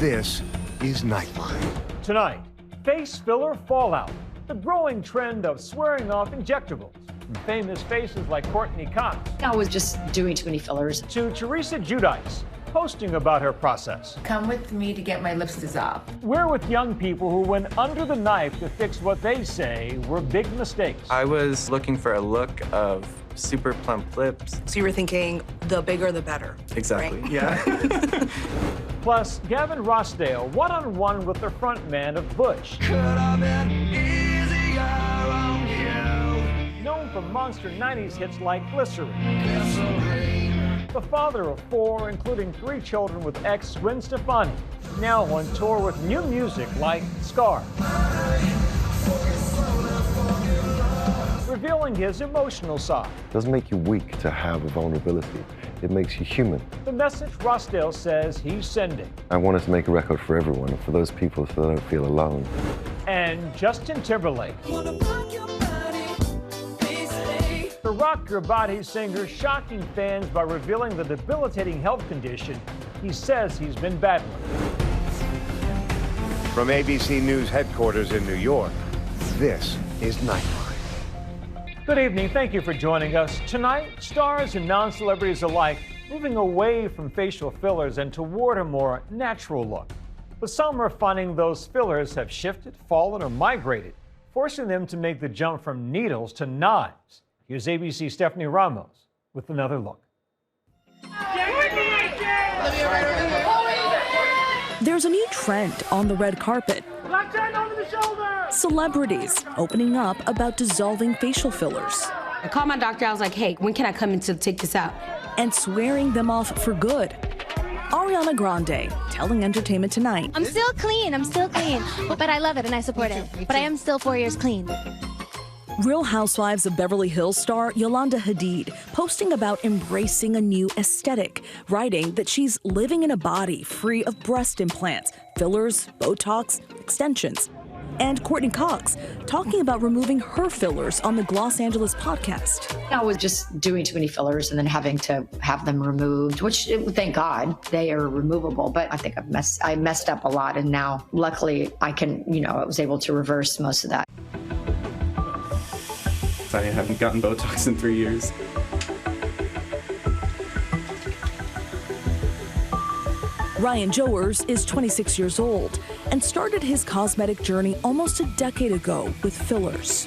This is Nightline. Tonight, face filler fallout, the growing trend of swearing off injectables, from famous faces like Courtney Cox I was just doing too many fillers. to Teresa Giudice posting about her process. Come with me to get my lips dissolved. We're with young people who went under the knife to fix what they say were big mistakes. I was looking for a look of super plump lips. So you were thinking the bigger the better. Exactly, right? yeah. Plus, Gavin Rossdale one-on-one with the frontman of Bush. Known for monster 90s hits like Glycerin. The father of 4, including 3 children with ex Gwen Stefani, now on tour with new music like Scar. Revealing his emotional side. It doesn't make you weak to have a vulnerability. It makes you human. The message Rossdale says he's sending. I wanted to make a record for everyone, and for those people so they don't feel alone. And Justin Timberlake. The Rock Your Body singer shocking fans by revealing the debilitating health condition he says he's been battling. From ABC News headquarters in New York, this is Nightline. Good evening. Thank you for joining us. Tonight, stars and non-celebrities alike moving away from facial fillers and toward a more natural look. But some are finding those fillers have shifted, fallen, or migrated, forcing them to make the jump from needles to knives. Here's ABC Stephanie Ramos with another look. There's a new trend on the red carpet. Celebrities opening up about dissolving facial fillers. I called my doctor. I was like, hey, when can I come in to take this out? And swearing them off for good. Ariana Grande telling Entertainment Tonight. I'm still clean, but I love it and I support it. But I am still 4 years clean. Real Housewives of Beverly Hills star Yolanda Hadid posting about embracing a new aesthetic, writing that she's living in a body free of breast implants, fillers, Botox, extensions. And Courtney Cox talking about removing her fillers on the Los Angeles podcast. I was just doing too many fillers and then having to have them removed, which, thank God, they are removable. But I think I messed up a lot, and now, luckily, I was able to reverse most of that. I haven't gotten Botox in 3 years. Ryan Joers is 26 years old and started his cosmetic journey almost a decade ago with fillers.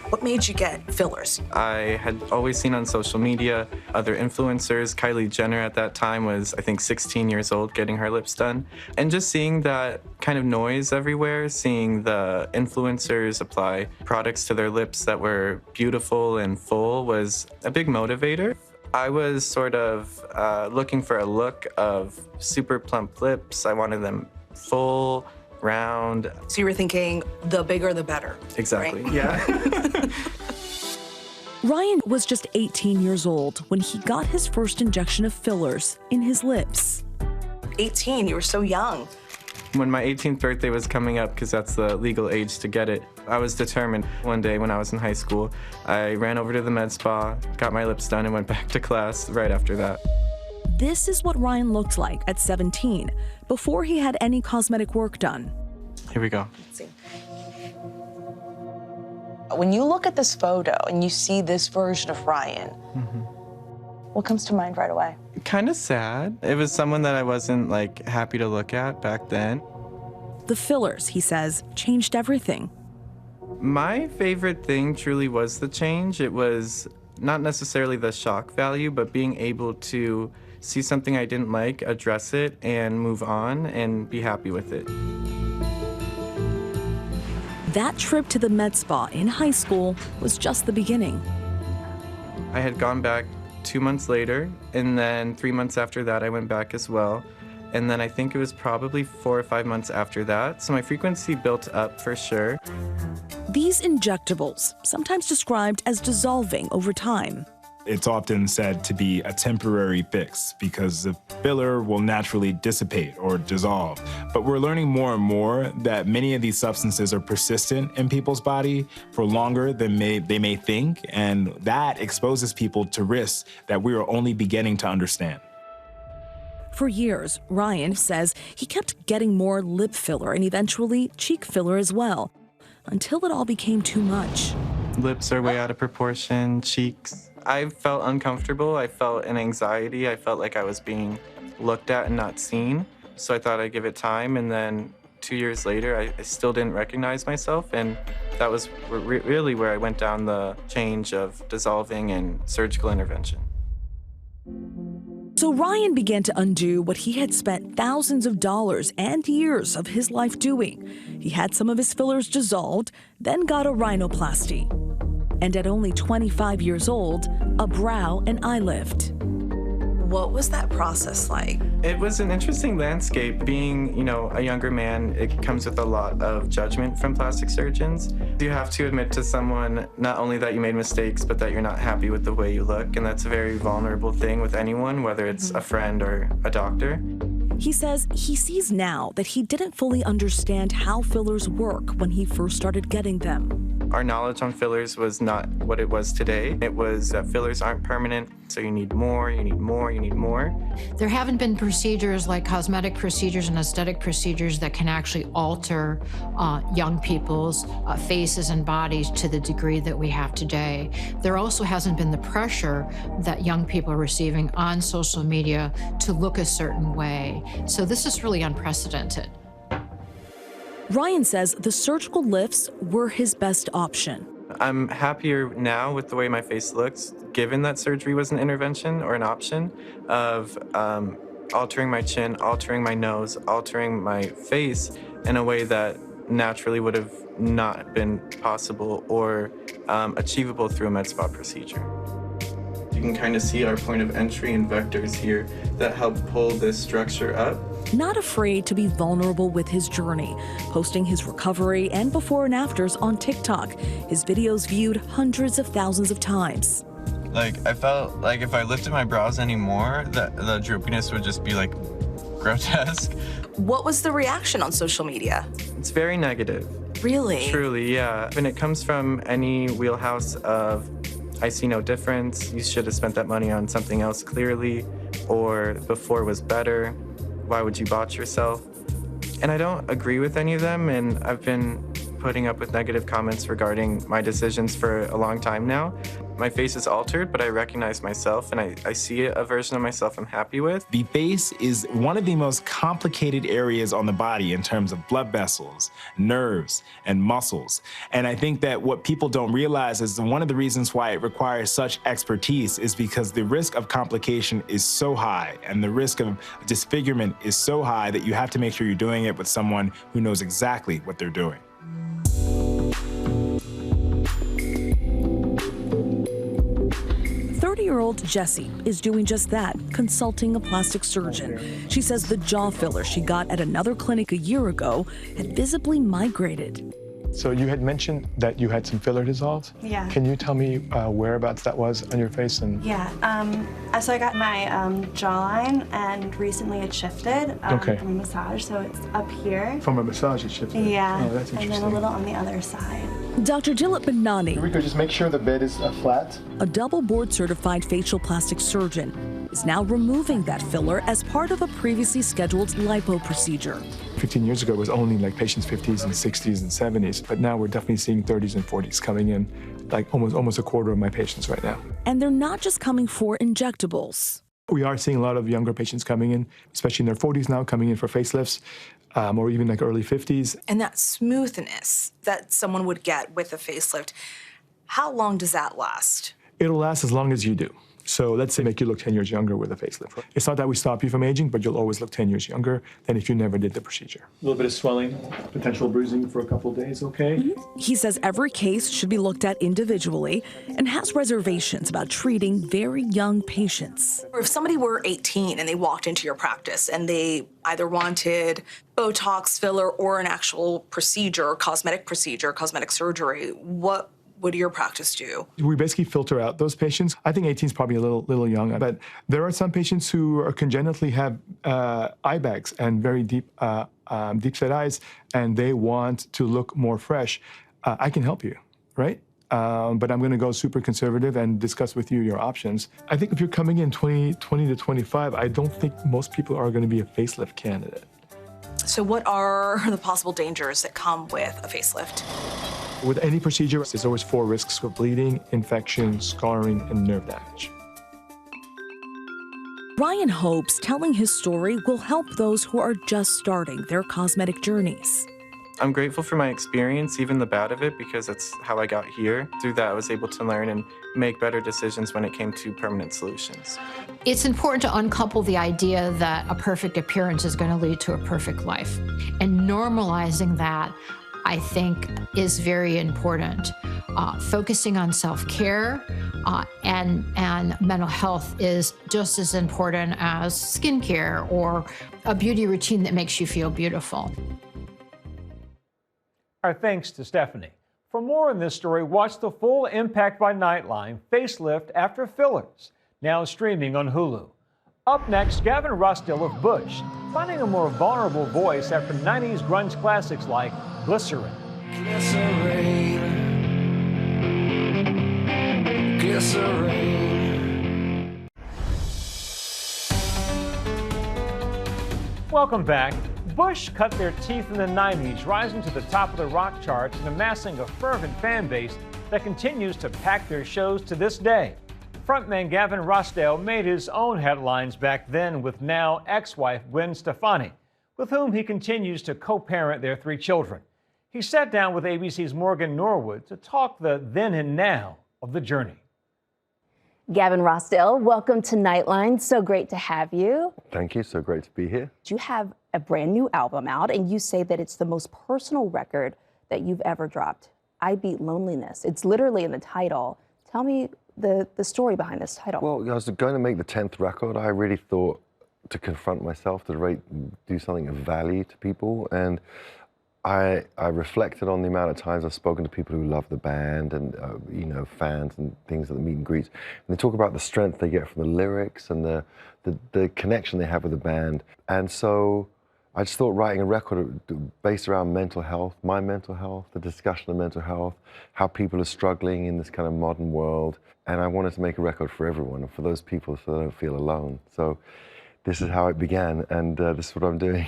What made you get fillers? I had always seen on social media other influencers. Kylie Jenner at that time was, I think, 16 years old getting her lips done. And just seeing that kind of noise everywhere, seeing the influencers apply products to their lips that were beautiful and full was a big motivator. I was sort of looking for a look of super plump lips. I wanted them full, round. So you were thinking the bigger the better. Exactly, right? yeah. Ryan was just 18 years old when he got his first injection of fillers in his lips. 18, you were so young. When my 18th birthday was coming up, because that's the legal age to get it, I was determined. One day when I was in high school, I ran over to the med spa, got my lips done, and went back to class right after that. This is what Ryan looked like at 17, before he had any cosmetic work done. Here we go. Let's see. When you look at this photo and you see this version of Ryan, what comes to mind right away? Kind of sad. It was someone that I wasn't happy to look at back then. The fillers, he says, changed everything. My favorite thing truly was the change. It was not necessarily the shock value, but being able to see something I didn't like, address it, and move on and be happy with it. That trip to the med spa in high school was just the beginning. I had gone back 2 months later, and then 3 months after that, I went back as well. And then I think it was probably 4 or 5 months after that. So my frequency built up for sure. These injectables, sometimes described as dissolving over time. It's often said to be a temporary fix because the filler will naturally dissipate or dissolve. But we're learning more and more that many of these substances are persistent in people's body for longer than they may think, and that exposes people to risks that we are only beginning to understand. For years, Ryan says he kept getting more lip filler and eventually cheek filler as well, until it all became too much. Lips are way out of proportion, cheeks. I felt uncomfortable, I felt an anxiety, I felt like I was being looked at and not seen. So I thought I'd give it time, and then 2 years later, I still didn't recognize myself, and that was really where I went down the change of dissolving and surgical intervention. So Ryan began to undo what he had spent thousands of dollars and years of his life doing. He had some of his fillers dissolved, then got a rhinoplasty. And at only 25 years old, a brow and eye lift. What was that process like? It was an interesting landscape. Being, a younger man, it comes with a lot of judgment from plastic surgeons. You have to admit to someone not only that you made mistakes, but that you're not happy with the way you look. And that's a very vulnerable thing with anyone, whether it's a friend or a doctor. He says he sees now that he didn't fully understand how fillers work when he first started getting them. Our knowledge on fillers was not what it was today. It was that fillers aren't permanent, so you need more, you need more, you need more. There haven't been procedures like cosmetic procedures and aesthetic procedures that can actually alter young people's faces and bodies to the degree that we have today. There also hasn't been the pressure that young people are receiving on social media to look a certain way. So this is really unprecedented. Ryan says the surgical lifts were his best option. I'm happier now with the way my face looks, given that surgery was an intervention or an option of altering my chin, altering my nose, altering my face in a way that naturally would have not been possible or achievable through a med spa procedure. You can kind of see our point of entry and vectors here that help pull this structure up. Not afraid to be vulnerable with his journey, posting his recovery and before and afters on TikTok. His videos viewed hundreds of thousands of times. I felt like if I lifted my brows anymore, the droopiness would just be grotesque. What was the reaction on social media? It's very negative. Really? Truly, yeah. When it comes from any wheelhouse of, I see no difference, you should have spent that money on something else clearly, or before was better, why would you botch yourself? And I don't agree with any of them, and I've been putting up with negative comments regarding my decisions for a long time now. My face is altered, but I recognize myself, and I see a version of myself I'm happy with. The face is one of the most complicated areas on the body in terms of blood vessels, nerves, and muscles. And I think that what people don't realize is one of the reasons why it requires such expertise is because the risk of complication is so high, and the risk of disfigurement is so high that you have to make sure you're doing it with someone who knows exactly what they're doing. 30-year-old Jessie is doing just that, consulting a plastic surgeon. She says the jaw filler she got at another clinic a year ago had visibly migrated. So you had mentioned that you had some filler dissolved? Yeah. Can you tell me whereabouts that was on your face? Yeah, so I got my jawline, and recently it shifted from a massage, so it's up here. From a massage it shifted? Yeah, oh, that's interesting. And then a little on the other side. Dr. Jillet Benani, Rico, just make sure the bed is flat. A double board-certified facial plastic surgeon, is now removing that filler as part of a previously scheduled lipo procedure. 15 years ago, it was only patients 50s and 60s and 70s, but now we're definitely seeing 30s and 40s coming in, almost a quarter of my patients right now. And they're not just coming for injectables. We are seeing a lot of younger patients coming in, especially in their 40s now, coming in for facelifts, or even early 50s. And that smoothness that someone would get with a facelift, how long does that last? It'll last as long as you do. So let's say make you look 10 years younger with a facelift. It's not that we stop you from aging, but you'll always look 10 years younger than if you never did the procedure. A little bit of swelling, potential bruising for a couple of days, okay? Mm-hmm. He says every case should be looked at individually and has reservations about treating very young patients. Or if somebody were 18 and they walked into your practice and they either wanted Botox, filler, or an actual procedure, cosmetic surgery, what would your practice do? We basically filter out those patients. I think 18 is probably a little young, but there are some patients who are congenitally have eye bags and very deep set eyes, and they want to look more fresh. I can help you, right? but I'm going to go super conservative and discuss with you your options. I think if you're coming in 20 to 25, I don't think most people are going to be a facelift candidate. So what are the possible dangers that come with a facelift? With any procedure, there's always 4 risks of bleeding, infection, scarring, and nerve damage. Ryan hopes telling his story will help those who are just starting their cosmetic journeys. I'm grateful for my experience, even the bad of it, because that's how I got here. Through that, I was able to learn and make better decisions when it came to permanent solutions. It's important to uncouple the idea that a perfect appearance is going to lead to a perfect life. And normalizing that, I think, is very important. Focusing on self-care and mental health is just as important as skincare or a beauty routine that makes you feel beautiful. Our thanks to Stephanie. For more on this story, watch the full Impact by Nightline Facelift After Fillers, now streaming on Hulu. Up next, Gavin Rossdale of Bush, finding a more vulnerable voice after 90s grunge classics like Glycerin. Glycerin. Glycerin. Welcome back. Bush cut their teeth in the 90s, rising to the top of the rock charts and amassing a fervent fan base that continues to pack their shows to this day. Frontman Gavin Rossdale made his own headlines back then with now ex-wife Gwen Stefani, with whom he continues to co-parent their 3 children. He sat down with ABC's Morgan Norwood to talk the then and now of the journey. Gavin Rossdale, welcome to Nightline. So great to have you. Thank you. So great to be here. You have a brand new album out, and you say that it's the most personal record that you've ever dropped. I Beat Loneliness. It's literally in the title. Tell me the story behind this title. Well, I was going to make the 10th record. I really thought to confront myself, to do something of value to people. And I reflected on the amount of times I've spoken to people who love the band and, you know, fans and things at the meet and greets. And they talk about the strength they get from the lyrics and the connection they have with the band. And so I just thought writing a record based around mental health, my mental health, the discussion of mental health, how people are struggling in this kind of modern world. And I wanted to make a record for everyone and for those people so they don't feel alone. So this is how it began, and this is what I'm doing.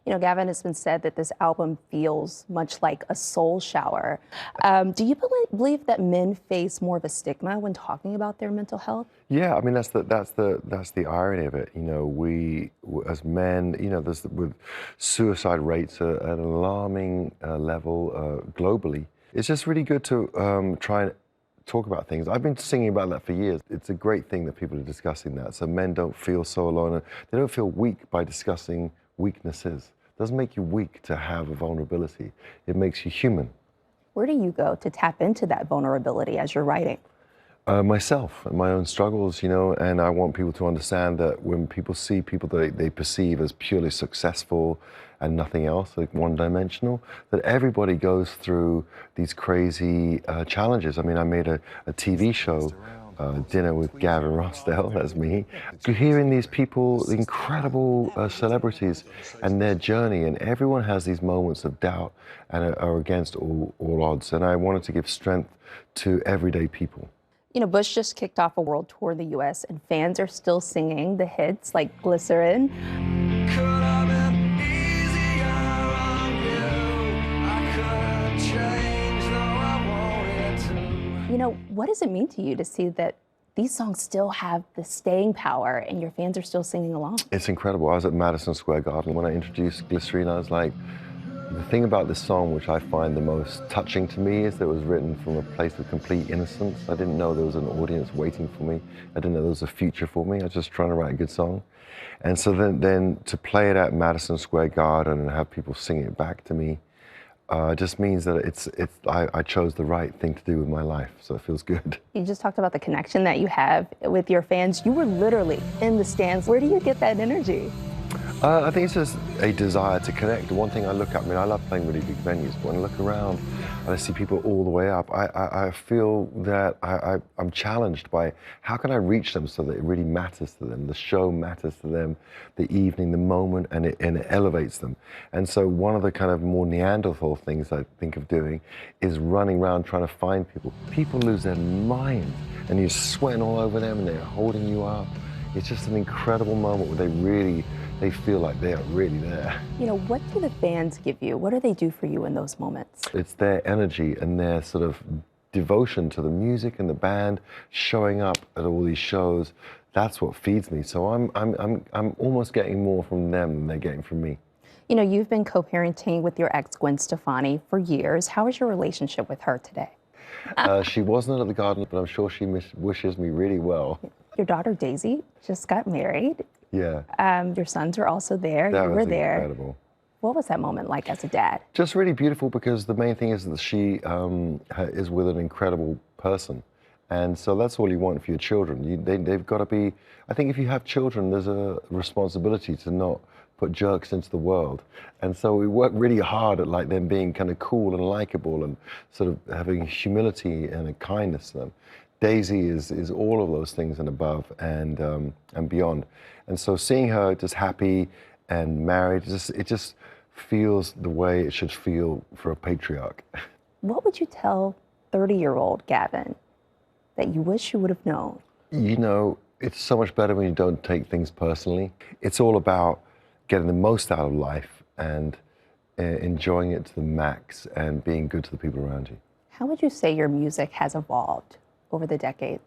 You know, Gavin, it's been said that this album feels much like a soul shower. Do you believe that men face more of a stigma when talking about their mental health? Yeah, I mean that's the irony of it. You know, we as men, you know, with suicide rates at an alarming level globally. It's just really good to try and talk about things. I've been singing about that for years. It's a great thing that people are discussing that, so men don't feel so alone. And they don't feel weak by discussing weaknesses. It doesn't make you weak to have a vulnerability. It makes you human. Where do you go to tap into that vulnerability as you're writing? Myself and my own struggles, you know, and I want people to understand that when people see people that they perceive as purely successful and nothing else, like one-dimensional, that everybody goes through these crazy challenges. I mean, I made a TV show, Dinner with Gavin Rossdale, that's me. Hearing these people, the incredible celebrities and their journey, and everyone has these moments of doubt and are against all odds. And I wanted to give strength to everyday people. You know, Bush just kicked off a world tour in the U.S. and fans are still singing the hits like Glycerin. You know, what does it mean to you to see that these songs still have the staying power and your fans are still singing along? It's incredible. I was at Madison Square Garden when I introduced Glycerin. I was like, the thing about this song, which I find the most touching to me, is that it was written from a place of complete innocence. I didn't know there was an audience waiting for me. I didn't know there was a future for me. I was just trying to write a good song. And so then to play it at Madison Square Garden and have people sing it back to me, just means that I chose the right thing to do with my life, so it feels good. You just talked about the connection that you have with your fans. You were literally in the stands. Where do you get that energy? I think it's just a desire to connect. The one thing I look at, I mean, I love playing really big venues, but when I look around and I see people all the way up, I feel that I'm challenged by how can I reach them so that it really matters to them, the show matters to them, the evening, the moment, and it elevates them. And so one of the kind of more Neanderthal things I think of doing is running around trying to find people. People lose their minds, and you're sweating all over them, and they're holding you up. It's just an incredible moment where they feel like they are really there. You know, what do the fans give you? What do they do for you in those moments? It's their energy and their sort of devotion to the music and the band, showing up at all these shows. That's what feeds me. So I'm almost getting more from them than they're getting from me. You know, you've been co-parenting with your ex, Gwen Stefani, for years. How is your relationship with her today? She wasn't at the Garden, but I'm sure she wishes me really well. Your daughter, Daisy, just got married. Yeah. Your sons were also there. That you were was there. Incredible. What was that moment like as a dad? Just really beautiful, because the main thing is that she is with an incredible person. And so that's all you want for your children. They've got to be, I think if you have children, there's a responsibility to not put jerks into the world. And so we work really hard at like them being kind of cool and likable and sort of having humility and a kindness to them. Daisy is all of those things and above and beyond. And so seeing her just happy and married, it just feels the way it should feel for a patriarch. What would you tell 30-year-old Gavin that you wish you would have known? You know, it's so much better when you don't take things personally. It's all about getting the most out of life and enjoying it to the max and being good to the people around you. How would you say your music has evolved over the decades?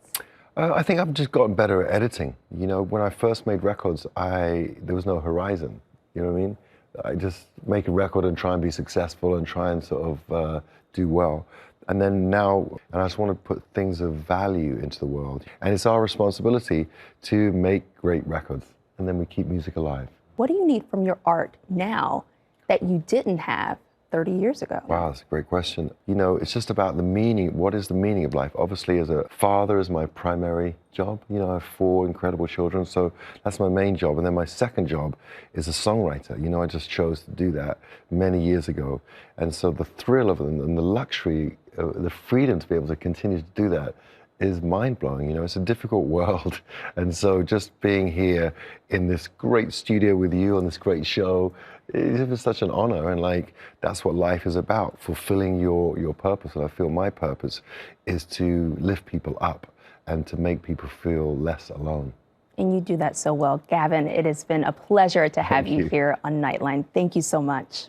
I think I've just gotten better at editing. You know, when I first made records, there was no horizon. You know what I mean? I just make a record and try and be successful and try and sort of do well. And then now, I just want to put things of value into the world. And it's our responsibility to make great records. And then we keep music alive. What do you need from your art now that you didn't have 30 years ago? Wow, that's a great question. You know, it's just about the meaning. What is the meaning of life? Obviously, as a father is my primary job. You know, I have 4 incredible children, so that's my main job. And then my second job is a songwriter. You know, I just chose to do that many years ago. And so the thrill of it and the luxury, the freedom to be able to continue to do that is mind-blowing. You know, it's a difficult world. And so just being here in this great studio with you on this great show, it was such an honor. And like, that's what life is about, fulfilling your purpose. And I feel my purpose is to lift people up and to make people feel less alone. And you do that so well. Gavin, it has been a pleasure to have you here on Nightline. Thank you so much.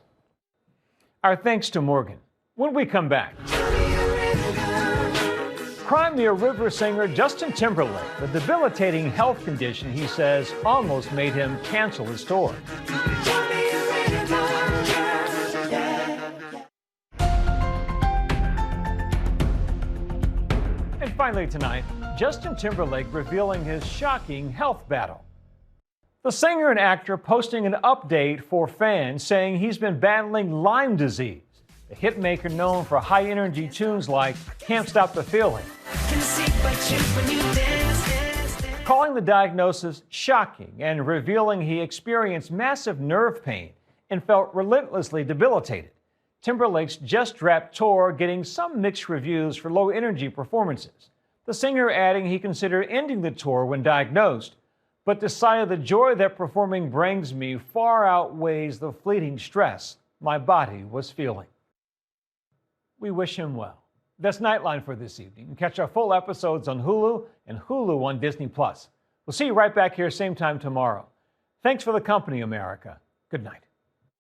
Our thanks to Morgan. When we come back, Crimea River singer Justin Timberlake, the debilitating health condition he says almost made him cancel his tour. And finally tonight, Justin Timberlake revealing his shocking health battle. The singer and actor posting an update for fans saying he's been battling Lyme disease. The hitmaker known for high-energy tunes like Can't Stop the Feeling. Calling the diagnosis shocking and revealing he experienced massive nerve pain and felt relentlessly debilitated. Timberlake's just-wrapped tour getting some mixed reviews for low-energy performances. The singer adding he considered ending the tour when diagnosed, but decided the joy that performing brings me far outweighs the fleeting stress my body was feeling. We wish him well. That's Nightline for this evening. Catch our full episodes on Hulu and Hulu on Disney+. We'll see you right back here same time tomorrow. Thanks for the company, America. Good night.